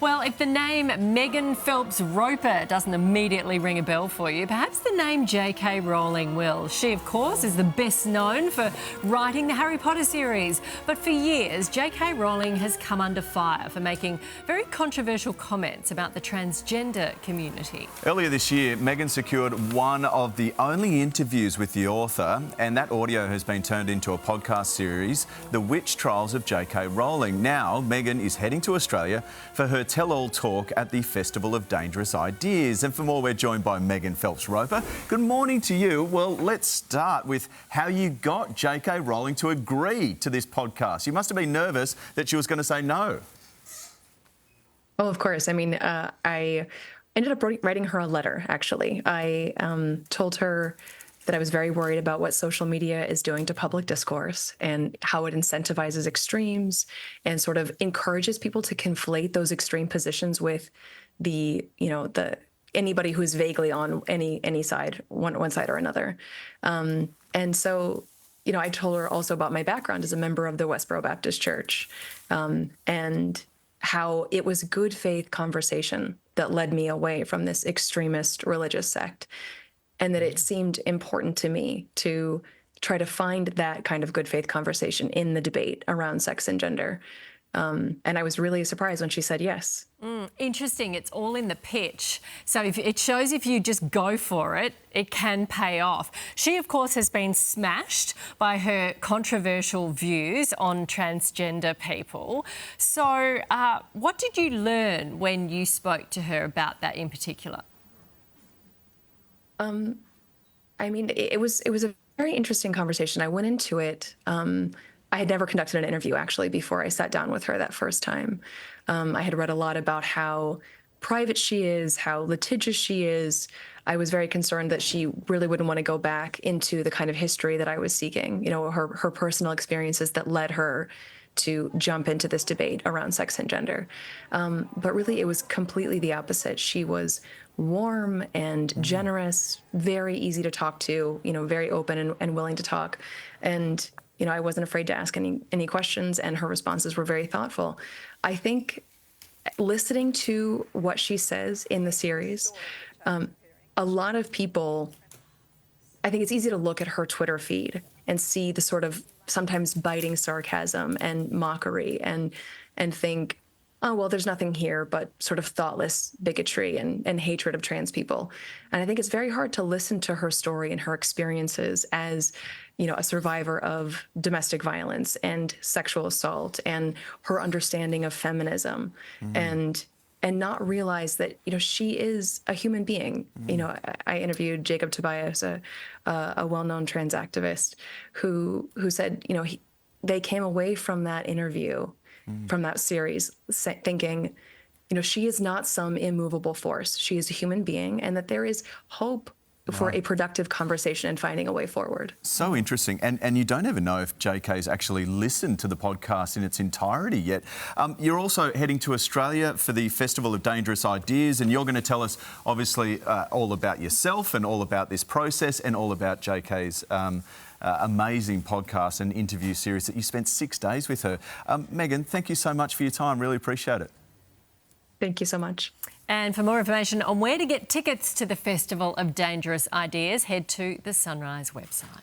Well, if the name Megan Phelps Roper doesn't immediately ring a bell for you, perhaps the name J.K. Rowling will. She, of course, is the best known for writing the Harry Potter series. But for years, J.K. Rowling has come under fire for making very controversial comments about the transgender community. Earlier this year, Megan secured one of the only interviews with the author, and that audio has been turned into a podcast series, The Witch Trials of J.K. Rowling. Now, Megan is heading to Australia for her tell-all talk at the Festival of Dangerous Ideas. And for more, we're joined by Megan Phelps Roper. Good morning to you. Well, let's start with how you got J.K. Rowling to agree to this podcast. You must have been nervous that she was going to say no. Oh, of course. I mean, I ended up writing her a letter, actually. I told her that I was very worried about what social media is doing to public discourse and how it incentivizes extremes and sort of encourages people to conflate those extreme positions with anybody who's vaguely on any side, one side or another. And so, I told her also about my background as a member of the Westboro Baptist Church, and how it was good faith conversation that led me away from this extremist religious sect. And that it seemed important to me to try to find that kind of good faith conversation in the debate around sex and gender. And I was really surprised when she said yes. Interesting. It's all in the pitch. So it shows if you just go for it, it can pay off. She, of course, has been smashed by her controversial views on transgender people. So what did you learn when you spoke to her about that in particular? I mean, it was a very interesting conversation. I went into it. I had never conducted an interview, actually, before I sat down with her that first time. I had read a lot about how private she is, how litigious she is. I was very concerned that she really wouldn't want to go back into the kind of history that I was seeking, her personal experiences that led her to jump into this debate around sex and gender. But really, it was completely the opposite. She was warm and generous, very easy to talk to, very open and willing to talk. And, I wasn't afraid to ask any questions, and her responses were very thoughtful. I think listening to what she says in the series, a lot of people, I think it's easy to look at her Twitter feed and see the sort of sometimes biting sarcasm and mockery and think, oh, well, there's nothing here but sort of thoughtless bigotry and hatred of trans people. And I think it's very hard to listen to her story and her experiences as, a survivor of domestic violence and sexual assault and her understanding of feminism and not realize that, she is a human being. I interviewed Jacob Tobias, a well-known trans activist who said, they came away from that interview, from that series, thinking, she is not some immovable force. She is a human being, and that there is hope for a productive conversation and finding a way forward. So interesting. And you don't even know if JK's actually listened to the podcast in its entirety yet. You're also heading to Australia for the Festival of Dangerous Ideas, and you're going to tell us, obviously, all about yourself and all about this process and all about JK's amazing podcast and interview series that you spent 6 days with her. Megan, thank you so much for your time. Really appreciate it. Thank you so much. And for more information on where to get tickets to the Festival of Dangerous Ideas, head to the Sunrise website.